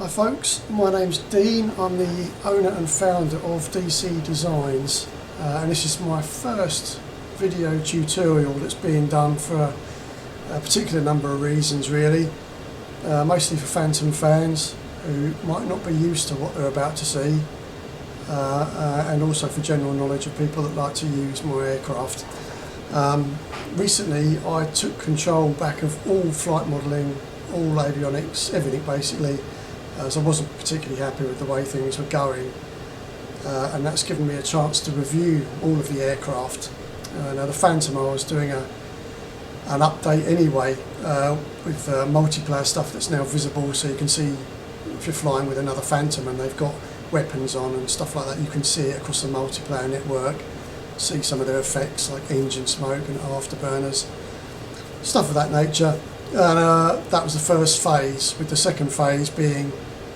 Hi folks, my name's Dean. I'm the owner and founder of DC Designs, and this is my first video tutorial that's being done for a particular number of reasons really, mostly for Phantom fans who might not be used to what they're about to see, and also for general knowledge of people that like to use my aircraft. Recently I took control back of all flight modelling, all avionics, everything basically, as I wasn't particularly happy with the way things were going, and that's given me a chance to review all of the aircraft. Now the Phantom, I was doing an update anyway with multiplayer stuff that's now visible, so you can see if you're flying with another Phantom and they've got weapons on and stuff like that, you can see it across the multiplayer network, see some of their effects like engine smoke and afterburners, stuff of that nature. And that was the first phase, with the second phase being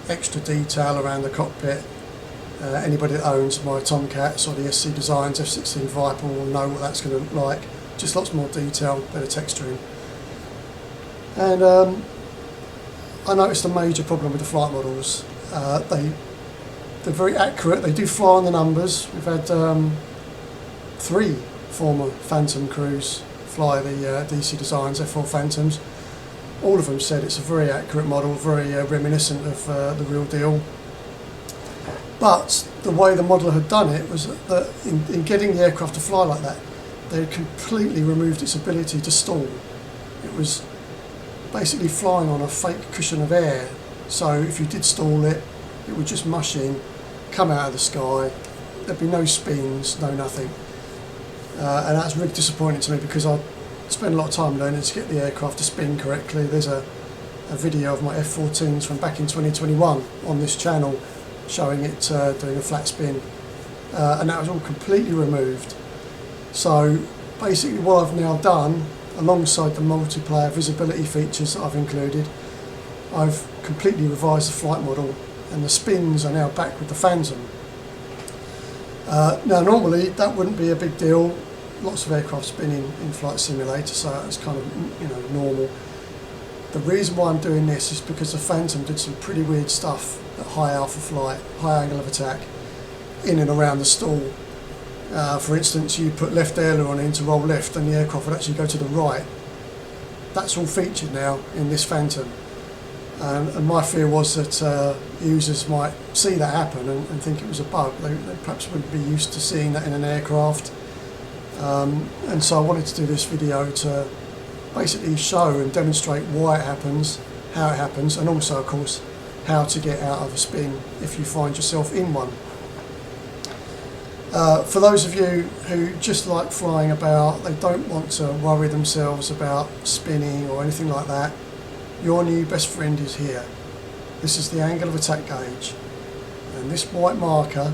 extra detail around the cockpit. Anybody that owns my Tomcats or the SC Designs F-16 Viper will know what that's going to look like. Just lots more detail, better texturing. And I noticed a major problem with the flight models. They're very accurate, they do fly on the numbers. We've had 3 former Phantom crews fly the DC Designs F4 Phantoms. All of them said it's a very accurate model, very reminiscent of the real deal. But the way the modeller had done it was that in getting the aircraft to fly like that, they had completely removed its ability to stall. It was basically flying on a fake cushion of air, so if you did stall it, it would just mush in, come out of the sky, there'd be no spins, no nothing. And that's really disappointing to me, because I spent a lot of time learning to get the aircraft to spin correctly. There's a video of my F-14s from back in 2021 on this channel showing it doing a flat spin, and that was all completely removed. So basically what I've now done, alongside the multiplayer visibility features that I've included, I've completely revised the flight model, and the spins are now back with the Phantom. Now normally that wouldn't be a big deal. Lots of aircraft spin in Flight Simulator, so it's kind of normal. The reason why I'm doing this is because the Phantom did some pretty weird stuff at high alpha flight, high angle of attack, in and around the stall. For instance, you put left aileron in to roll left and the aircraft would actually go to the right. That's all featured now in this Phantom. And my fear was that users might see that happen and think it was a bug. They perhaps wouldn't be used to seeing that in an aircraft. And so I wanted to do this video to basically show and demonstrate why it happens, how it happens, and also of course how to get out of a spin if you find yourself in one. For those of you who just like flying about, they don't want to worry themselves about spinning or anything like that, your new best friend is here. This is the angle of attack gauge, and this white marker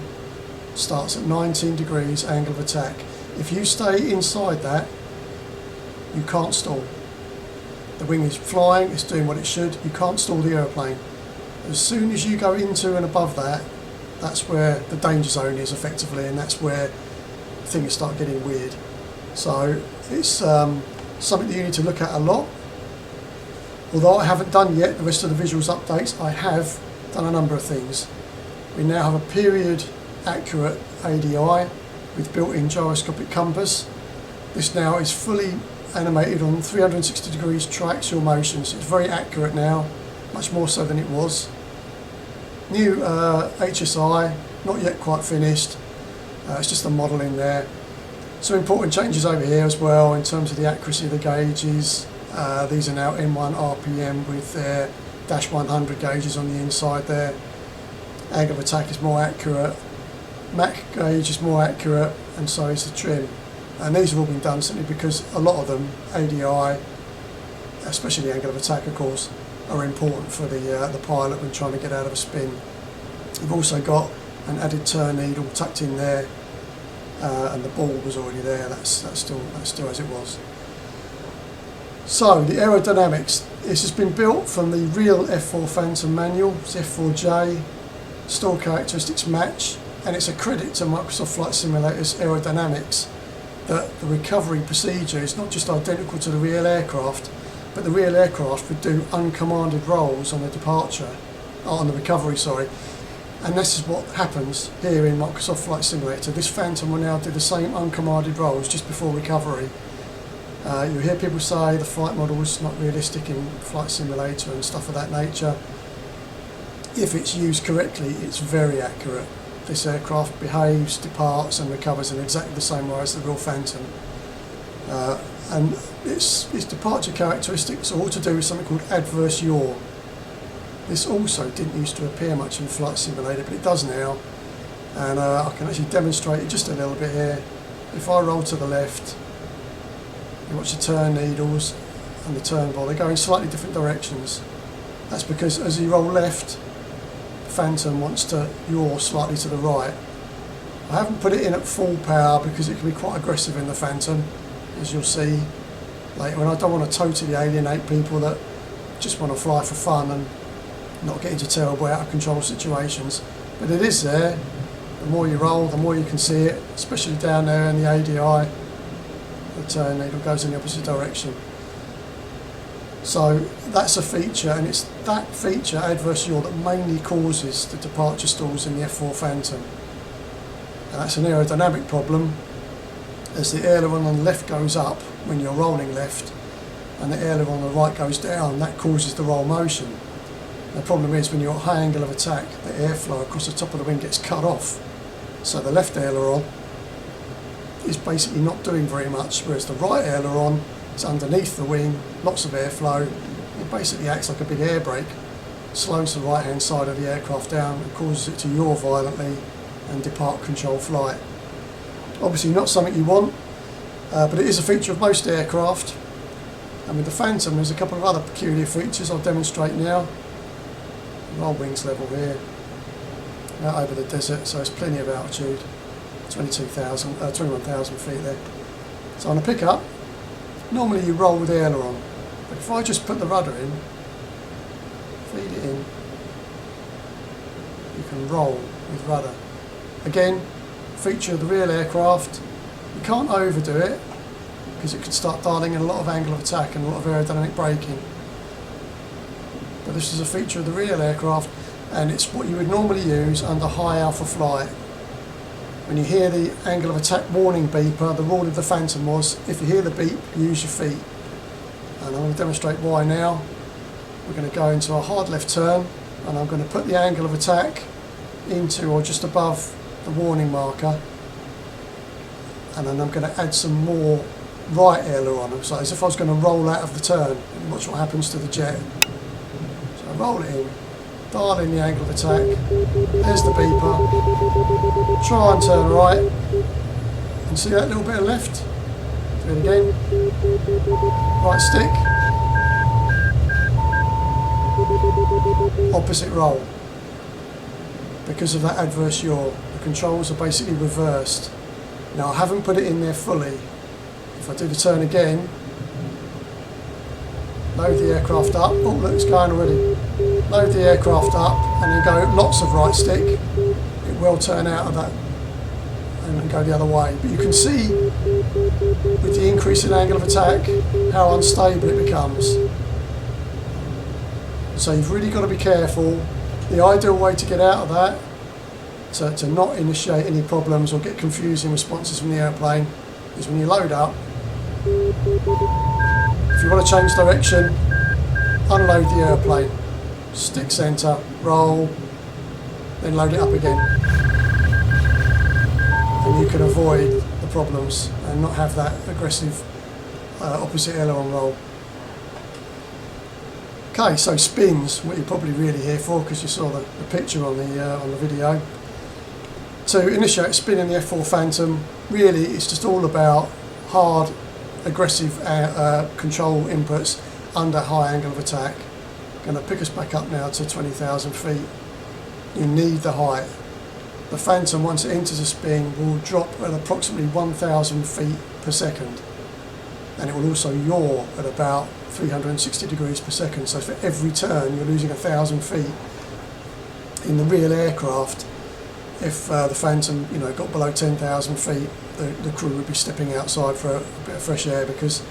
starts at 19 degrees angle of attack. If you stay inside that, you can't stall. The wing is flying, it's doing what it should, you can't stall the aeroplane. As soon as you go into and above that, that's where the danger zone is effectively, and that's where things start getting weird. So it's something that you need to look at a lot. Although I haven't done yet the rest of the visuals updates, I have done a number of things. We now have a period accurate ADI with built-in gyroscopic compass. This now is fully animated on 360 degrees triaxial motion, so it's very accurate now, much more so than it was. New HSI, not yet quite finished, it's just a model in there. Some important changes over here as well in terms of the accuracy of the gauges. These are now M1 RPM with their dash 100 gauges on the inside there. Angle of attack is more accurate. Mac gauge is more accurate, and so is the trim. And these have all been done simply because a lot of them, ADI, especially the angle of attack of course, are important for the pilot when trying to get out of a spin. We've also got an added turn needle tucked in there, and the ball was already there. That's still as it was. So the aerodynamics. This has been built from the real F4 Phantom manual. It's F-4J. Stall characteristics match. And it's a credit to Microsoft Flight Simulator's Aerodynamics that the recovery procedure is not just identical to the real aircraft, but the real aircraft would do uncommanded rolls on the departure, on the recovery, sorry. And this is what happens here in Microsoft Flight Simulator. This Phantom will now do the same uncommanded rolls just before recovery. You hear people say the flight model is not realistic in Flight Simulator and stuff of that nature. If it's used correctly, it's very accurate. This aircraft behaves, departs and recovers in exactly the same way as the real Phantom. And its departure characteristics are all to do with something called adverse yaw. This also didn't used to appear much in Flight Simulator, but it does now. And I can actually demonstrate it just a little bit here. If I roll to the left, you watch the turn needles and the turn ball, they go in slightly different directions. That's because as you roll left, the Phantom wants to yaw slightly to the right. I haven't put it in at full power because it can be quite aggressive in the Phantom, as you'll see later. And I don't want to totally alienate people that just want to fly for fun and not get into terrible out of control situations. But it is there. The more you roll, the more you can see it, especially down there in the ADI. The turn needle goes in the opposite direction. So that's a feature, and it's that feature, adverse yaw, that mainly causes the departure stalls in the F4 Phantom. And that's an aerodynamic problem, as the aileron on the left goes up when you're rolling left, and the aileron on the right goes down. That causes the roll motion. The problem is when you're at high angle of attack, the airflow across the top of the wing gets cut off. So the left aileron is basically not doing very much, whereas the right aileron is underneath the wing, lots of airflow. It basically acts like a big air brake, slows the right hand side of the aircraft down and causes it to yaw violently and depart control flight. Obviously not something you want, but it is a feature of most aircraft. And with the Phantom there's a couple of other peculiar features I'll demonstrate now. Roll wings level here, out over the desert, so it's plenty of altitude, 21,000 feet there. So on a pickup, normally you roll with the aileron, but if I just put the rudder in, feed it in, you can roll with rudder. Again, feature of the real aircraft. You can't overdo it because it could start dialing in a lot of angle of attack and a lot of aerodynamic braking. But this is a feature of the real aircraft, and it's what you would normally use under high alpha flight. When you hear the angle of attack warning beeper, the rule of the Phantom was, if you hear the beep, use your feet. And I'm going to demonstrate why now. We're going to go into a hard left turn, and I'm going to put the angle of attack into or just above the warning marker, and then I'm going to add some more right aileron, so as if I was going to roll out of the turn, and watch what happens to the jet. Roll it in, dial in the angle of attack, there's the beeper, try and turn right, and see that little bit of left, do it again, right stick, opposite roll. Because of that adverse yaw, the controls are basically reversed. Now I haven't put it in there fully. If I do the turn again, load the aircraft up, oh look, it's going already. Load the aircraft up and then go lots of right stick. It will turn out of that and then go the other way. But you can see with the increase in angle of attack how unstable it becomes. So you've really got to be careful. The ideal way to get out of that, to not initiate any problems or get confusing responses from the airplane, is when you load up. If you want to change direction, unload the airplane, stick centre, roll, then load it up again. And you can avoid the problems and not have that aggressive opposite aileron roll. Okay, so spins, what you're probably really here for because you saw the picture on the video. To initiate a spin in the F4 Phantom, really it's just all about hard, aggressive control inputs under high angle of attack. Going to pick us back up now to 20,000 feet. You need the height. The Phantom, once it enters a spin, will drop at approximately 1,000 feet per second, and it will also yaw at about 360 degrees per second. So for every turn you're losing 1,000 feet. In the real aircraft, if the Phantom got below 10,000 feet, the crew would be stepping outside for a bit of fresh air, because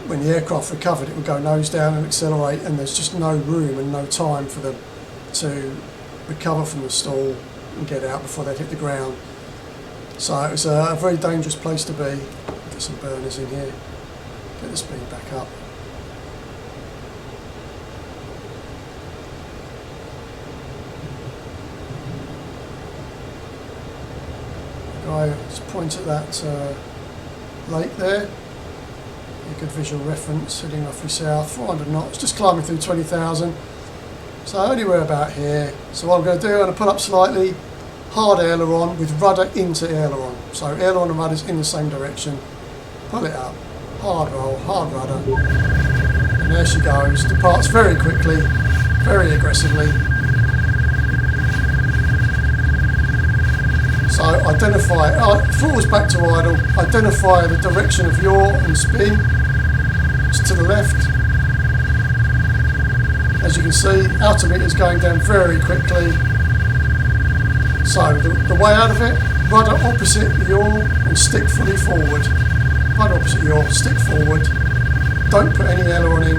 when the aircraft recovered it would go nose down and accelerate, and there's just no room and no time for the to recover from the stall and get out before they hit the ground. So it was a very dangerous place to be. Get some burners in here, get the speed back up. I just point at that lake there. A good visual reference, heading roughly south, 400 knots, just climbing through 20,000. So anywhere about here. So what I'm going to do, I'm going to pull up slightly, hard aileron with rudder into aileron. So aileron and rudder's in the same direction. Pull it up, hard roll, hard rudder. And there she goes, departs very quickly, very aggressively. So identify, throttles back to idle, identify the direction of yaw and spin. It's to the left. As you can see, altimeter is going down very quickly. So the way out of it, rudder opposite yaw and stick fully forward. Rudder opposite yaw, stick forward. Don't put any aileron in.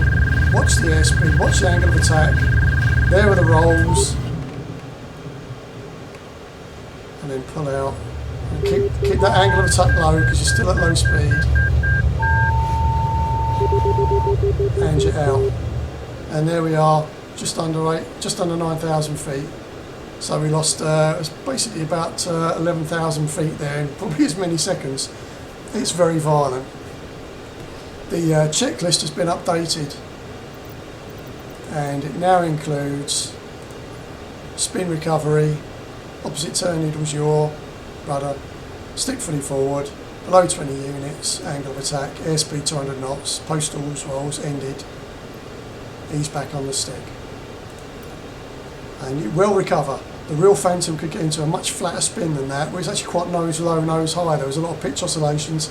Watch the airspeed, watch the angle of attack. There are the rolls. And then pull out. And keep that angle of attack low because you're still at low speed. And you're out. And there we are, just under 9,000 feet. So we lost basically about 11,000 feet there in probably as many seconds. It's very violent. The checklist has been updated, and it now includes spin recovery, opposite turn needles yaw, rudder, stick fully forward, below 20 units, angle of attack, airspeed 200 knots, postals rolls ended, ease back on the stick. And it will recover. The real Phantom could get into a much flatter spin than that, where it's actually quite nose low, nose high. There was a lot of pitch oscillations.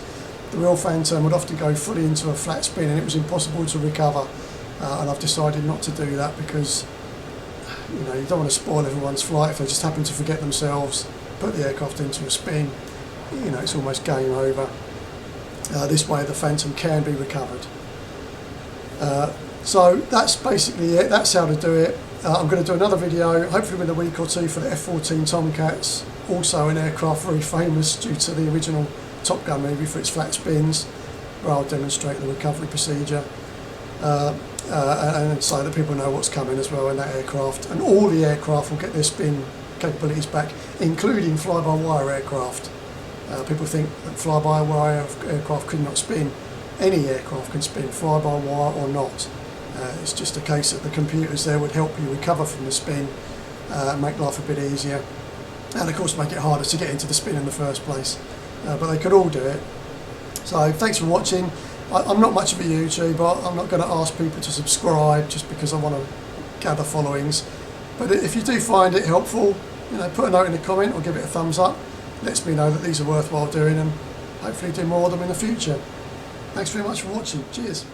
The real Phantom would often go fully into a flat spin and it was impossible to recover. And I've decided not to do that because you don't want to spoil everyone's flight if they just happen to forget themselves, put the aircraft into a spin. It's almost game over. This way the Phantom can be recovered. So that's basically it. That's how to do it. I'm going to do another video, hopefully within a week or two, for the F-14 Tomcats, also an aircraft very famous due to the original Top Gun movie for its flat spins, where I'll demonstrate the recovery procedure, and so that people know what's coming as well in that aircraft. And all the aircraft will get their spin capabilities back, including fly-by-wire aircraft. People think that fly-by-wire aircraft could not spin. Any aircraft can spin, fly-by-wire or not. It's just a case that the computers there would help you recover from the spin, make life a bit easier, and of course make it harder to get into the spin in the first place. But they could all do it. So thanks for watching. I'm not much of a YouTuber. I'm not going to ask people to subscribe just because I want to gather followings. But if you do find it helpful, put a note in the comment or give it a thumbs up. Lets me know that these are worthwhile doing, and hopefully do more of them in the future. Thanks very much for watching. Cheers.